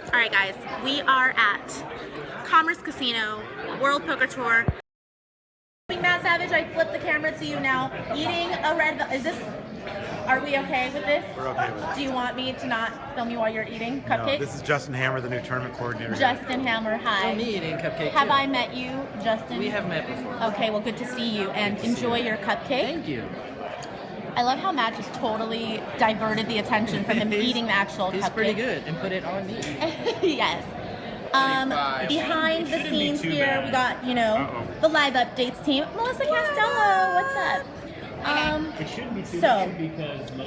Alright guys, we are at Commerce Casino, World Poker Tour. Matt Savage, I flip the camera to you now. Eating a red velvet. Is this, are we okay with this? We're okay with it. Do you want me to not film you while you're eating cupcakes? No, this is Justin Hammer, the new tournament coordinator. Justin Hammer, hi. Me eating cupcake Have too. I met you, Justin? We have met before. Okay, well good to see you and enjoy your cupcake. Thank you. I love how Matt just totally diverted the attention from him eating the actual cupcake. He's pretty good and put it on me. Yes. Behind the scenes here, we got, you know, the live updates team. Melissa Castello, what's up? So,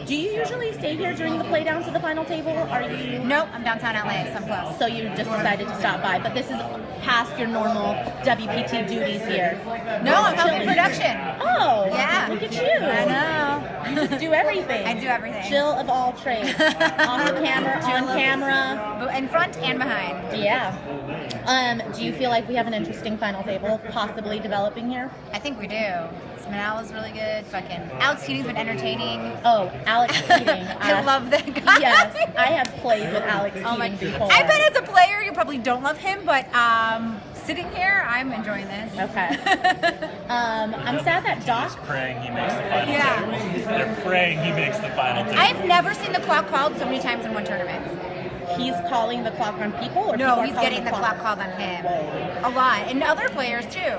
do you usually stay here during the playdowns to the final table? Are you? Nope, I'm downtown LA, so I'm close. So you just decided to stop by, but this is past your normal WPT duties here. No, I'm helping production. Oh, Yeah. Look at you. I know. You just do everything. I do everything. Jill of all trades. Off the camera, on camera. In front and behind. Yeah. Do you feel like we have an interesting final table possibly developing here? I think we do. Manala's really good. Fucking Alex Keating's been entertaining. Oh, Alex Keating. I love that guy. Yes, I have played with Alex Oh my! Keating before. I bet as a player you probably don't love him, but sitting here, I'm enjoying this. Okay. I'm sad that Doc. Praying he makes the final Yeah. table. They're praying he makes the final table. I've never seen the clock called so many times in one tournament. He's calling the clock on people, or No, people are he's calling getting the clock called on him. A lot, and other players too.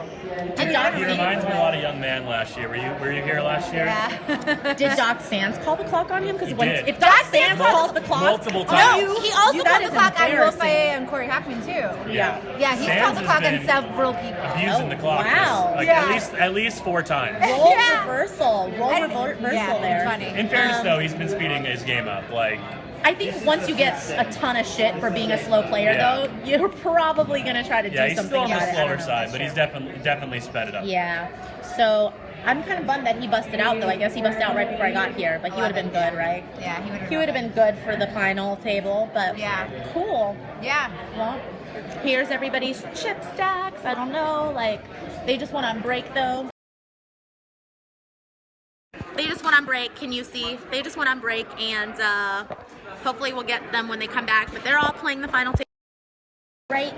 Did Doc He reminds me a lot of Young Man last year. Were you here last year? Yeah. Did Doc Sands call the clock on him? Because did. if Doc Sands calls the clock, multiple No, times. he also that called the is clock on Will embarrassing. Faye and Corey Hackman too. Yeah. Yeah, he's Sands called the has clock on been several people. Abusing the clock. wow. Like Yeah. at least 4 times. Roll Yeah. reversal. Roll reversal yeah, there. it's funny. In fairness, though, he's been speeding his game up. Like, I think once you get a ton of shit for being a slow player, Yeah. though, you're probably gonna try to yeah, do he's something still on about the it. slower side, but he's definitely sped it up. Yeah. So I'm kind of bummed that he busted out, though. I guess he busted out right before I got here, but he would have been good, right? Yeah, He would have been good for the final table, but Yeah. cool. Yeah. Well, here's everybody's chip stacks. I don't know, like, they just went on break, though. They just went on break, can you see? They just went on break, and hopefully we'll get them when they come back, but they're all playing the final table. Right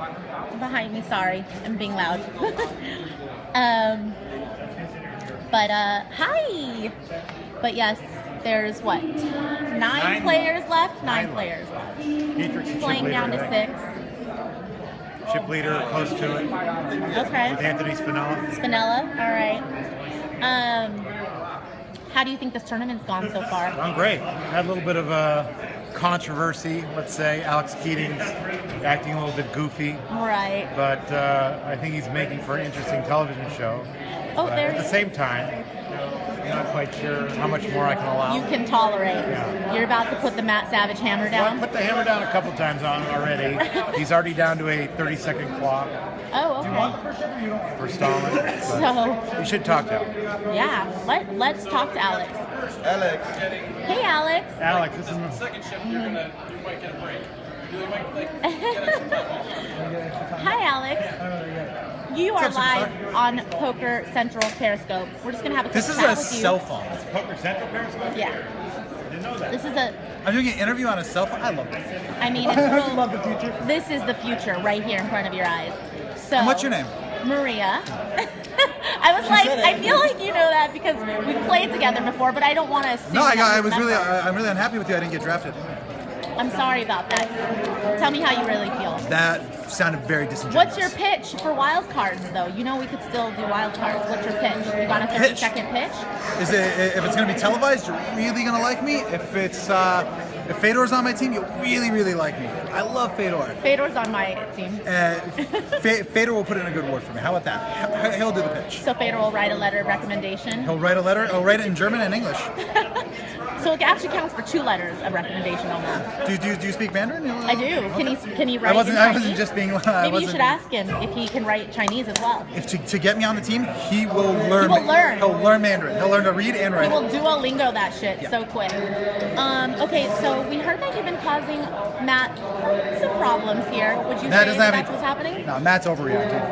behind me, sorry, I'm being loud. Hi! But yes, there's what? Nine players left? Nine players left. Dietrich's the chip Playing leader, down to I think. 6. Chip leader, close to it. Okay. With Anthony Spinella. Spinella, alright. How do you think this tournament's gone so far? Gone great. Had a little bit of a controversy, let's say. Alex Keating's acting a little bit goofy, Right. but I think he's making for an interesting television show. Oh, But there at the same time, I'm not quite sure how much more I can allow. you can tolerate. Yeah. You're about to put the Matt Savage hammer Well, I down. put the hammer down a couple times on him already. He's already down to a 30-second clock Oh, okay. for stalling. But So, you should talk to him. yeah, let's talk to Alex. Alex. Hey, Alex. Alex, this is Hi, Alex. You are live on Poker Central Periscope. We're just gonna have a quick This is chat a with you. cell phone. Poker Central Periscope? Yeah. Didn't know that. This is a. I'm doing an interview on a cell phone. I love this. I mean, it's real, love the future. This is the future right here in front of your eyes. So. And what's your name? Maria. I was like, I feel like you know that because we played together before, but I don't want to assume. No, that you was really, remember. I'm really unhappy with you. I didn't get drafted. I'm sorry about that. Tell me how you really feel. That sounded very disingenuous. What's your pitch for wild cards, though? You know we could still do wild cards. What's your pitch? You got a 30-second pitch? Is it if it's going to be televised? You're really going to like me. If it's if Fedor's on my team, you'll really like me. I love Fedor. Fedor's on my team. Fedor will put in a good word for me. How about that? He'll do the pitch. So Fedor will write a letter of recommendation. He'll write a letter. He'll write it in German and English. So it actually counts for 2 letters of recommendation almost. Do you speak Mandarin? I do. Okay. Can he write? I wasn't Chinese? just being. Maybe you should ask him if he can write Chinese as well. If to get me on the team, he will learn. He will learn. He'll learn Mandarin. He'll learn to read and He write. will Duolingo that shit so quick. Okay, so we heard that you've been causing Matt some problems here. Would you Matt say doesn't have that's any- what's happening? No, Matt's overreacting.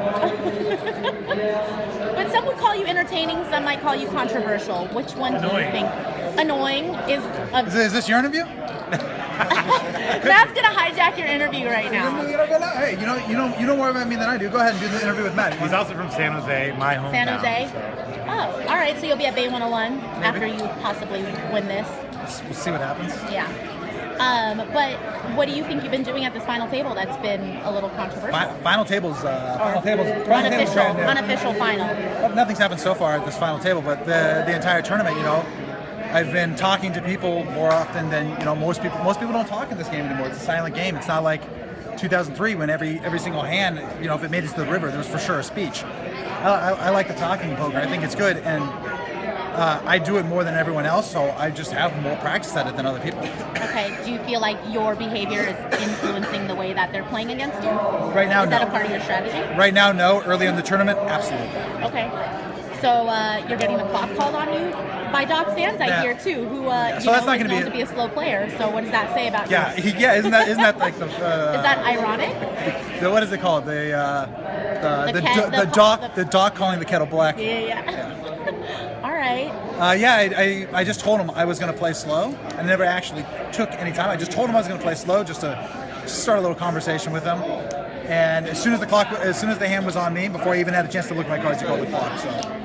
But some would call you entertaining, some might call you controversial. Which one do you Annoying. think? annoying is Is this your interview? Matt's gonna hijack your interview right now. Hey, you know more about me than I do. Go ahead and do the interview with Matt. He's also from San Jose, my hometown. San Jose. So. Oh, all right. So you'll be at Bay 101 after you possibly win this. We'll see what happens. Yeah. But what do you think you've been doing at this final table that's been a little controversial? Final tables. Unofficial final. Well, nothing's happened so far at this final table, but the entire tournament, I've been talking to people more often than most people. Most people don't talk in this game anymore. It's a silent game. It's not like 2003 when every single hand, if it made it to the river, there was for sure a speech. I like the talking poker. I think it's good, and I do it more than everyone else, so I just have more practice at it than other people. Okay. Do you feel like your behavior is influencing the way that they're playing against you? Right now, Is no. that a part of your strategy? Right now, no. Early in the tournament, absolutely. Okay. So you're getting the clock called on you by Doc Sands, I hear too, who that's not is gonna known be to be a slow player. So what does that say about you? Yeah. Isn't that like the? Is that ironic? What is it called? The doc calling the kettle black. Yeah. All right. I just told him I was going to play slow. I never actually took any time. I just told him I was going to play slow just to start a little conversation with him. And as soon as the hand was on me, before I even had a chance to look at my cards, he called the clock. So.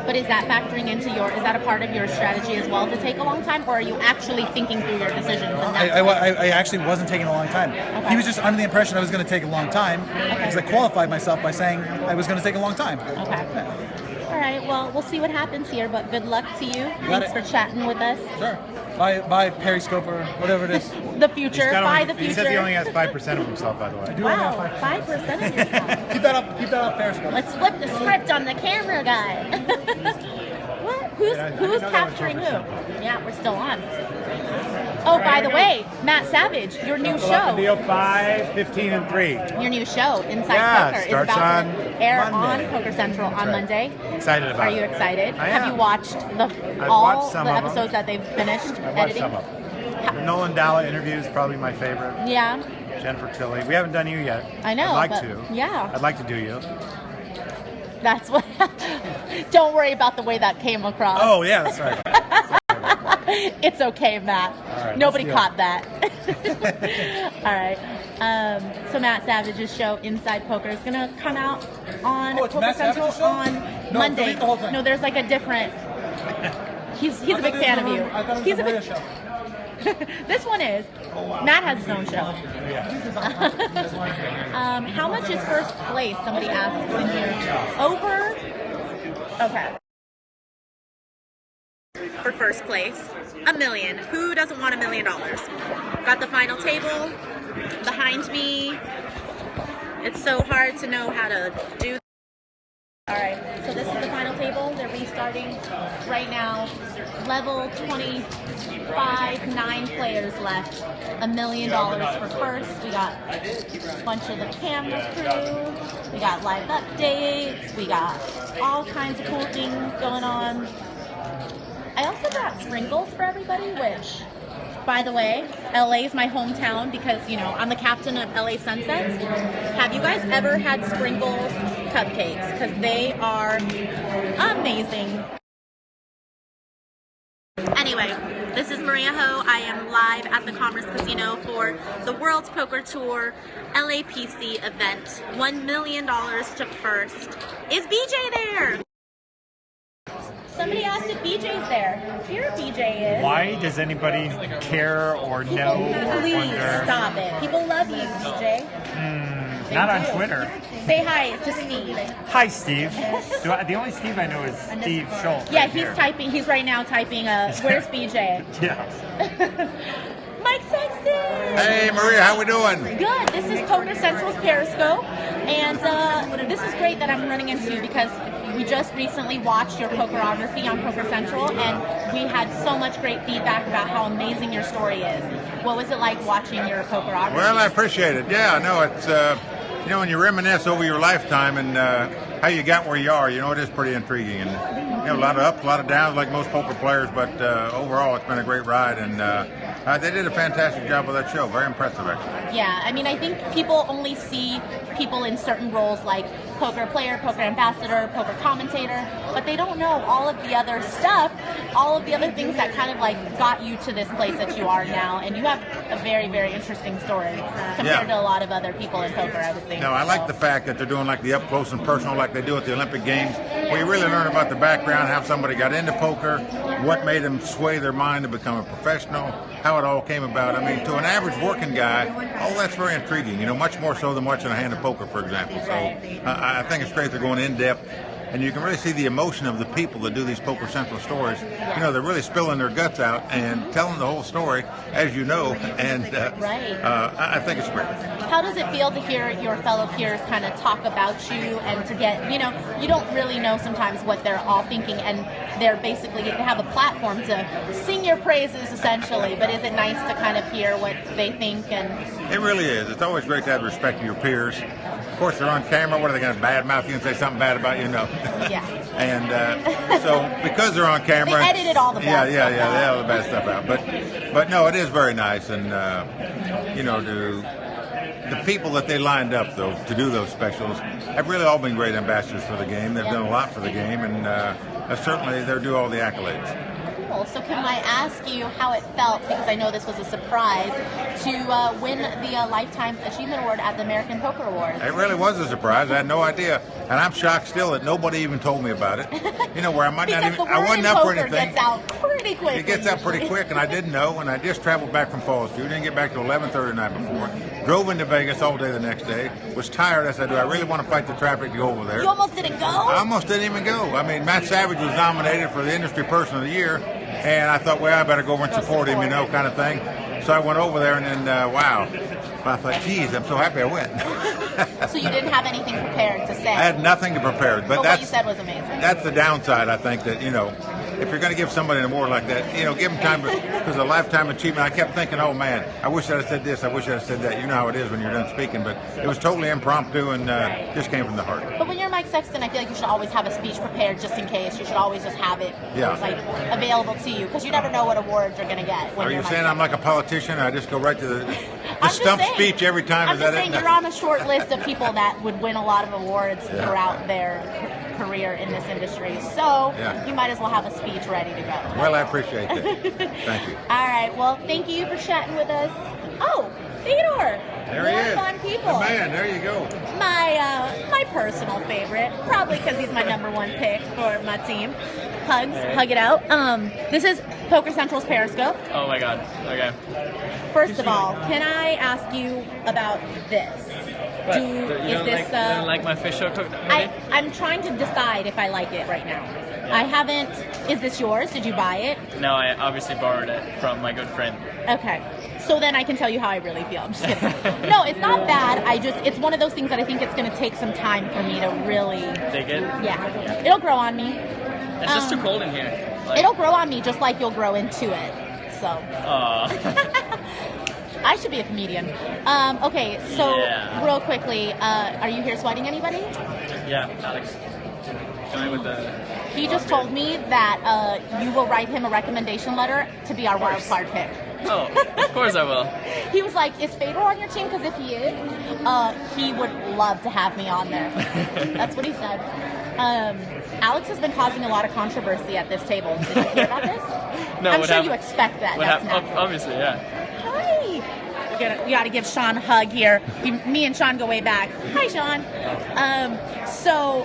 But is that factoring into is that a part of your strategy as well to take a long time, or are you actually thinking through your decisions? And I actually wasn't taking a long time. Okay. He was just under the impression I was going to take a long time because I qualified myself by saying I was going to take a long time. Okay. Yeah. All right. Well, we'll see what happens here, but good luck to you. Thanks for chatting with us. Sure. Buy Periscope or whatever it is. The future. Buy the future. He says he only has 5% of himself, by the way. Wow, 5% of yourself. Keep that up, Periscope. Let's flip the script on the camera guy. What? Who's capturing who? Yeah, we're still on. Oh, by the way, Matt Savage, your new show. Deal 5, 15, and 3. Your new show, Inside Poker, is starts about on to air Monday. on Poker Central on Monday. Excited about it. Are you excited? I Have am. you watched I've watched some the of them. episodes that they've finished I've watched editing? some of them. The Nolan Dalla interview is probably my favorite. Yeah. Jennifer Tilley. We haven't done you yet. I know, I'd like but- to. yeah. I'd like to do you. That's what. Don't worry about the way that came across. Oh, yeah, that's right. It's okay, Matt. right, Nobody let's do caught that. All right. So Matt Savage's show, Inside Poker, is gonna come out on it's Poker Matt Central Savage's show? on No, Monday. delete the whole thing. No, there's like a different. He's a big fan of you. I thought it was He's a a big. radio show. This one is. Matt has his own show. How much is first place? Somebody asked in here. Over. Okay. For first place, $1 million. Who doesn't want $1 million? Got the final table behind me. It's so hard to know how to do. All right, so this is the final table. They're restarting right now. Level 25, 9 players left. $1 million for first. We got a bunch of the camera crew. We got live updates. We got all kinds of cool things going on. I also got sprinkles for everybody, which, by the way, LA is my hometown because, I'm the captain of LA Sunsets. Have you guys ever had sprinkles cupcakes? Because they are amazing. Anyway, this is Maria Ho. I am live at the Commerce Casino for the World Poker Tour LAPC event. $1 million to first. Is BJ there? Somebody asked if BJ's there. Here BJ is. Why does anybody care or know or Please wonder? stop it. People love you, BJ. Not on do. Twitter. Say hi to Steve. Hi, Steve. The only Steve I know is Steve Schultz. Yeah, right he's here. typing. He's right now typing. Where's BJ? Yeah. Mike Sexton. Hey Maria, how we doing? Good. This is Poker Central's Periscope, and this is great that I'm running into you because we just recently watched your pokerography on Poker Central, and we had so much great feedback about how amazing your story is. What was it like watching your pokerography? Well, I appreciate it. Yeah, no, it's when you reminisce over your lifetime and how you got where you are, it is pretty intriguing. And a lot of ups, a lot of downs, like most poker players. But overall, it's been a great ride, and They did a fantastic job with that show. Very impressive, actually. Yeah, I mean, I think people only see people in certain roles like poker player, poker ambassador, poker commentator, but they don't know all of the other stuff, all of the other things that kind of like got you to this place that you are now. And you have a very, very interesting story compared to a lot of other people in poker, I would think. No, I like the fact that they're doing like the up close and personal like they do at the Olympic Games, where you really learn about the background, how somebody got into poker, what made them sway their mind to become a professional, how it all came about. I mean, to an average working guy, all that's very intriguing, much more so than watching a hand of poker, for example. So I think it's great they're going in depth. And you can really see the emotion of the people that do these Poker Central stories. They're really spilling their guts out and telling the whole story, as you know. And I think it's great. How does it feel to hear your fellow peers kind of talk about you and to get, you don't really know sometimes what they're all thinking, and they're basically, they have a platform to sing your praises, essentially. But is it nice to kind of hear what they think? And it really is. It's always great to have respect for your peers. Of course, they're on camera. What are they going to badmouth you and say something bad about you? No. Yeah. And so because they're on camera, they edited all the bad stuff they have the bad stuff out. But no, it is very nice, and the people that they lined up though to do those specials have really all been great ambassadors for the game. They've done a lot for the game, and certainly they're due all the accolades. So can I ask you how it felt, because I know this was a surprise, to win the Lifetime Achievement Award at the American Poker Awards? It really was a surprise. I had no idea, and I'm shocked still that nobody even told me about it. Where I might not even, I wasn't up for anything. Gets out pretty quick. It gets out pretty quick, and I didn't know, and I just traveled back from Falls View. Didn't get back till 11:30 the night before. Drove into Vegas all day the next day. Was tired. I said, do I really want to fight the traffic to go over there? You almost didn't go? I almost didn't even go. I mean, Matt Savage was nominated for the Industry Person of the Year, and I thought, well, I better go over and support him, kind of thing. So I went over there, and then, wow. I thought, geez, I'm so happy I went. So you didn't have anything prepared to say? I had nothing to prepare. But what you said was amazing. That's the downside, I think, that, if you're going to give somebody an award like that, give them time, because a lifetime achievement. I kept thinking, oh man, I wish I'd have said this, I wish I'd have said that. You know how it is when you're done speaking, but it was totally impromptu and just came from the heart. But when you're Mike Sexton, I feel like you should always have a speech prepared just in case. You should always just have it available to you, because you never know what awards you're going to get. Are you saying I'm like a politician? I just go right to the stump speech every time? I'm just saying you're on a short list of people that would win a lot of awards throughout their career in this industry, so you might as well have a speech ready to go. Well, I appreciate that. Thank you. All right, well, thank you for chatting with us. Oh, Theodore. There he is. Fun people. The man, there you go. My personal favorite, probably because he's my number one pick for my team. Hugs, hug it out. This is Poker Central's Periscope. Oh my God. Okay. First of all, can I ask you about this? You don't like my fish hook? I'm trying to decide if I like it right now. I haven't. Is this yours? Did you buy it? No, I obviously borrowed it from my good friend. Okay. So then I can tell you how I really feel. I'm just kidding. No, it's not bad. It's one of those things that I think it's going to take some time for me to really dig it. Yeah. It'll grow on me. It's just too cold in here. It'll grow on me just like you'll grow into it. So. I should be a comedian. Okay, so real quickly, are you here sweating anybody? Yeah, Alex. He just told me that you will write him a recommendation letter to be our wild card pick. Oh, of course I will. He was like, is Fedor on your team? Because if he is, he would love to have me on there. That's what he said. Alex has been causing a lot of controversy at this table. Did you hear about this? No, I'm sure you expect that. Obviously, yeah. Hi. You got to give Sean a hug here. Me and Sean go way back. Hi, Sean. So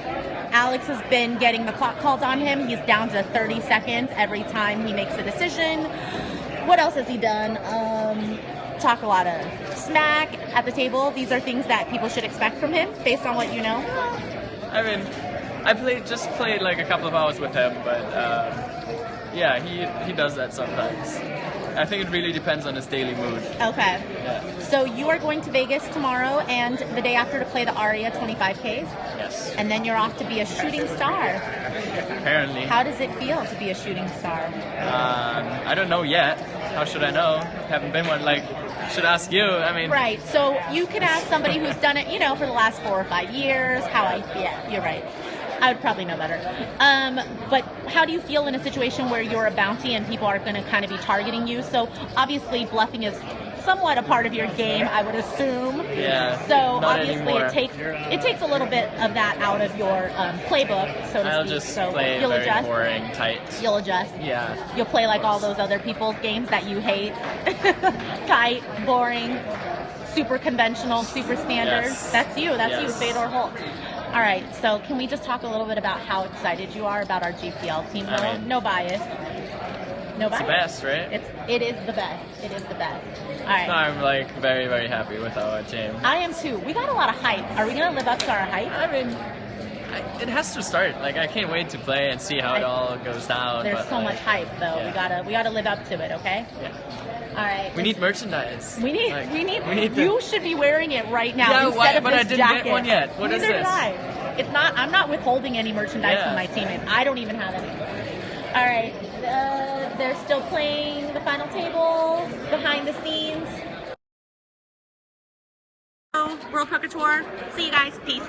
Alex has been getting the clock called on him. He's down to 30 seconds every time he makes a decision. What else has he done? Talk a lot of smack at the table. These are things that people should expect from him based on what you know. I mean, I played like a couple of hours with him, but he does that sometimes. I think it really depends on his daily mood. Okay. Yeah. So you are going to Vegas tomorrow and the day after to play the Aria 25Ks? Yes. And then you're off to be a shooting star. Apparently. How does it feel to be a shooting star? I don't know yet. How should I know? Haven't been one. Should ask you. I mean. Right. So you can ask somebody who's done it, for the last 4 or 5 years. Yeah, you're right. I would probably know better. But how do you feel in a situation where you're a bounty and people are going to kind of be targeting you? So obviously bluffing is somewhat a part of your game, I would assume. Yeah. So not obviously anymore. it takes a little bit of that out of your playbook, so to I'll speak. just So play you'll very adjust. boring, tight. You'll adjust. Yeah. You'll play like all those other people's games that you hate. Tight, boring, super conventional, super standard. Yes. That's you. That's you, Yes. Fedor Holt. All right. So can we just talk a little bit about how excited you are about our GPL team? I mean, no bias. No It's bias. the best, right? It is the best. It is the best. All right. No, I'm like very, very happy with our team. I am too. We got a lot of hype. Are we gonna live up to our hype? I mean, it has to start. Like, I can't wait to play and see how it all goes down. There's but, so like, much hype, though. yeah. We gotta live up to it. Okay. Yeah. All right. We need merchandise. We need. the- You should be wearing it right now Yeah, instead why- of but this I didn't jacket. get one yet. What is Neither did this? I. It's not. I'm not withholding any merchandise Yeah. from my teammates. I don't even have any. All right. They're still playing the final table behind the scenes. World Poker Tour. See you guys. Peace.